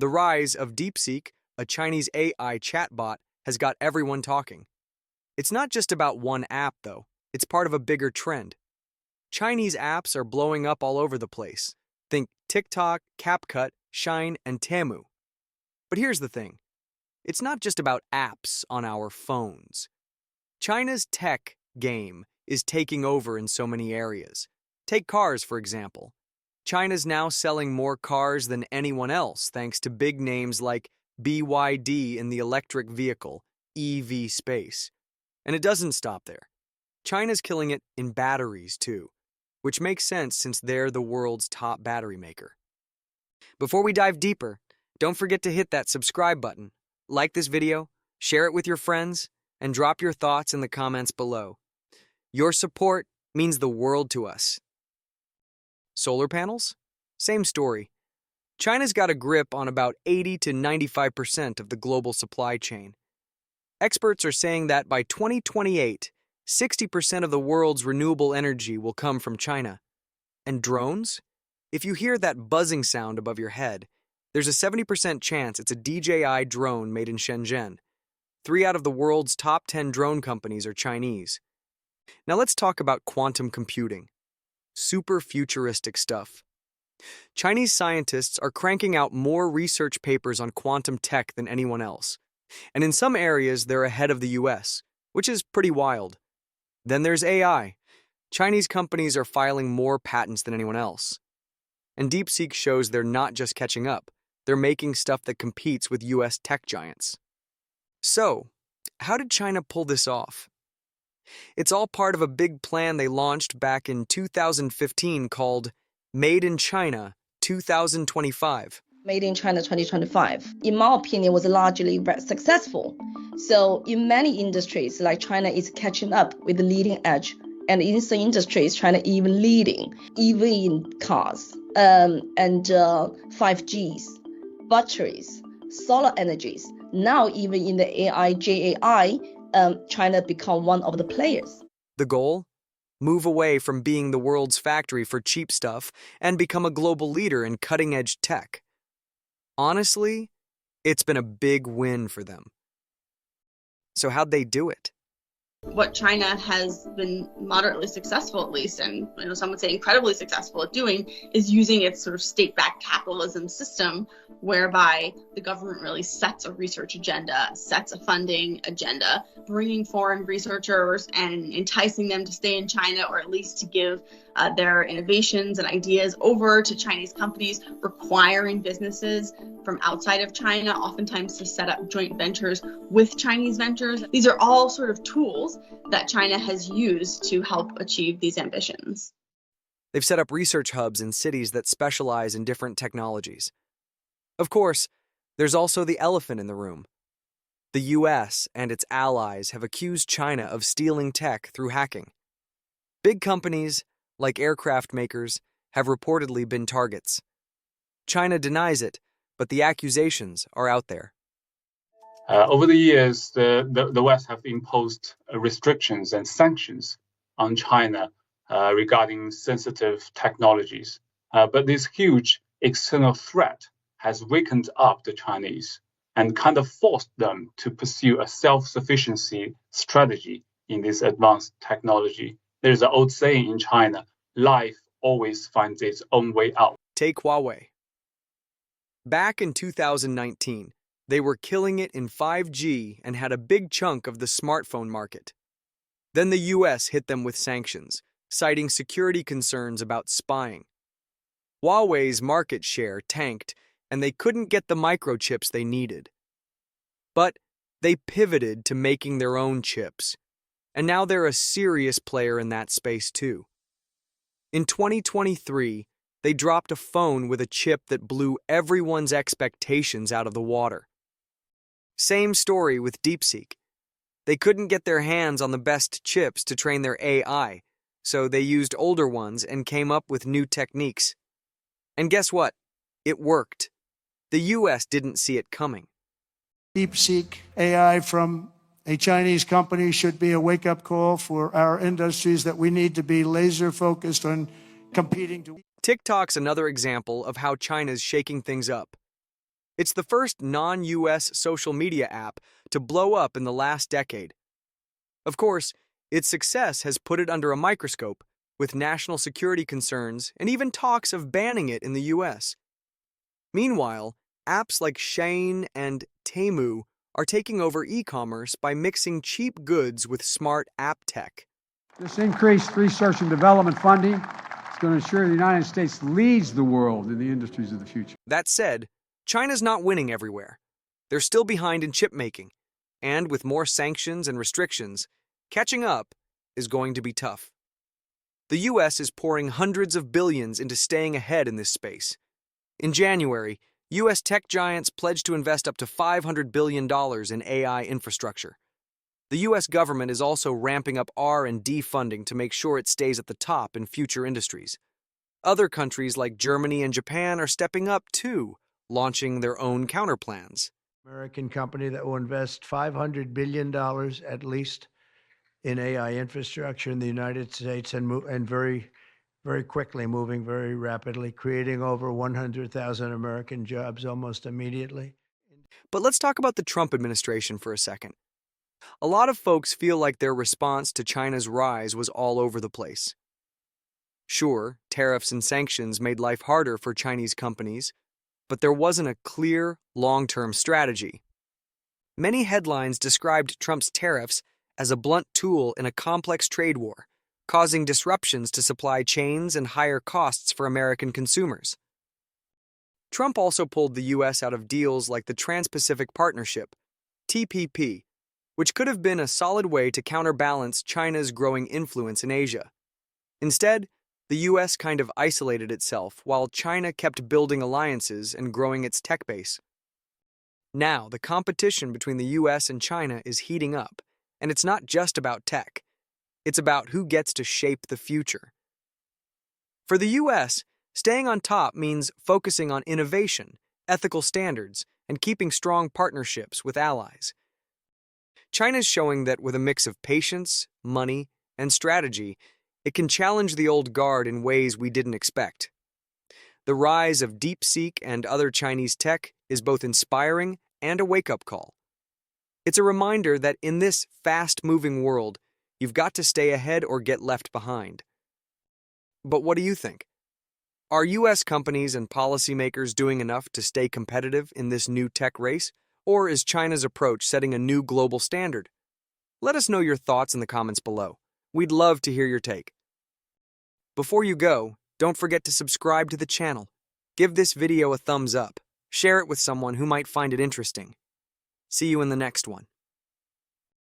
The rise of DeepSeek, a Chinese AI chatbot, has got everyone talking. It's not just about one app, though. It's part of a bigger trend. Chinese apps are blowing up all over the place. Think TikTok, CapCut, Shine, and Temu. But here's the thing. It's not just about apps on our phones. China's tech game is taking over in so many areas. Take cars, for example. China's now selling more cars than anyone else thanks to big names like BYD in the electric vehicle, EV space. And it doesn't stop there. China's killing it in batteries, too, which makes sense since they're the world's top battery maker. Before we dive deeper, don't forget to hit that subscribe button, like this video, share it with your friends, and drop your thoughts in the comments below. Your support means the world to us. Solar panels? Same story. China's got a grip on about 80 to 95% of the global supply chain. Experts are saying that by 2028, 60% of the world's renewable energy will come from China. And drones? If you hear that buzzing sound above your head, there's a 70% chance it's a DJI drone made in Shenzhen. 3 out of the world's top 10 drone companies are Chinese. Now let's talk about quantum computing. Super futuristic stuff. Chinese scientists are cranking out more research papers on quantum tech than anyone else. And in some areas, they're ahead of the US, which is pretty wild. Then there's AI. Chinese companies are filing more patents than anyone else. And DeepSeek shows they're not just catching up, they're making stuff that competes with US tech giants. So, how did China pull this off? It's all part of a big plan they launched back in 2015 called Made in China 2025. Made in China 2025, in my opinion, was largely very successful. So in many industries, like China is catching up with the leading edge. And in some industries, China even leading, even in cars, and 5Gs, batteries, solar energies. Now even in the AI, JAI, China become one of the players. The goal? Move away from being the world's factory for cheap stuff and become a global leader in cutting-edge tech. Honestly, it's been a big win for them. So how'd they do it? What China has been moderately successful, at least, and some would say incredibly successful at doing, is using its sort of state-backed capitalism system, whereby the government really sets a research agenda, sets a funding agenda, bringing foreign researchers and enticing them to stay in China, or at least to give their innovations and ideas over to Chinese companies, requiring businesses from outside of China, oftentimes to set up joint ventures with Chinese ventures. These are all sort of tools that China has used to help achieve these ambitions. They've set up research hubs in cities that specialize in different technologies. Of course, there's also the elephant in the room. The US and its allies have accused China of stealing tech through hacking. Big companies, like aircraft makers, have reportedly been targets. China denies it, but the accusations are out there. Over the years, the West have imposed restrictions and sanctions on China regarding sensitive technologies. But this huge external threat has wakened up the Chinese and kind of forced them to pursue a self-sufficiency strategy in this advanced technology. There's an old saying in China, life always finds its own way out. Take Huawei. Back in 2019, they were killing it in 5G and had a big chunk of the smartphone market. Then the US hit them with sanctions, citing security concerns about spying. Huawei's market share tanked, and they couldn't get the microchips they needed. But they pivoted to making their own chips, and now they're a serious player in that space too. In 2023, they dropped a phone with a chip that blew everyone's expectations out of the water. Same story with DeepSeek. They couldn't get their hands on the best chips to train their AI, so they used older ones and came up with new techniques. And guess what? It worked. The US didn't see it coming. DeepSeek AI from a Chinese company should be a wake-up call for our industries that we need to be laser-focused on competing. TikTok's another example of how China's shaking things up. It's the first non-US social media app to blow up in the last decade. Of course, its success has put it under a microscope, with national security concerns and even talks of banning it in the US. Meanwhile, apps like Shein and Temu are taking over e-commerce by mixing cheap goods with smart app tech. This increased research and development funding is going to ensure the United States leads the world in the industries of the future. That said, China's not winning everywhere. They're still behind in chip making, and with more sanctions and restrictions, catching up is going to be tough. The US is pouring hundreds of billions into staying ahead in this space. In January, US tech giants pledged to invest up to $500 billion in AI infrastructure. The US government is also ramping up R&D funding to make sure it stays at the top in future industries. Other countries like Germany and Japan are stepping up too, launching their own counterplans. American company that will invest $500 billion at least in AI infrastructure in the United States and very quickly, moving very rapidly, creating over 100,000 American jobs almost immediately. But let's talk about the Trump administration for a second. A lot of folks feel like their response to China's rise was all over the place. Sure, tariffs and sanctions made life harder for Chinese companies, but there wasn't a clear, long-term strategy. Many headlines described Trump's tariffs as a blunt tool in a complex trade war, causing disruptions to supply chains and higher costs for American consumers. Trump also pulled the U.S. out of deals like the Trans-Pacific Partnership, TPP, which could have been a solid way to counterbalance China's growing influence in Asia. Instead, the U.S. kind of isolated itself while China kept building alliances and growing its tech base. Now, the competition between the U.S. and China is heating up, and it's not just about tech. It's about who gets to shape the future. For the U.S., staying on top means focusing on innovation, ethical standards, and keeping strong partnerships with allies. China's showing that with a mix of patience, money, and strategy, it can challenge the old guard in ways we didn't expect. The rise of DeepSeek and other Chinese tech is both inspiring and a wake-up call. It's a reminder that in this fast-moving world, you've got to stay ahead or get left behind. But what do you think? Are U.S. companies and policymakers doing enough to stay competitive in this new tech race? Or is China's approach setting a new global standard? Let us know your thoughts in the comments below. We'd love to hear your take. Before you go, don't forget to subscribe to the channel. Give this video a thumbs up. Share it with someone who might find it interesting. See you in the next one.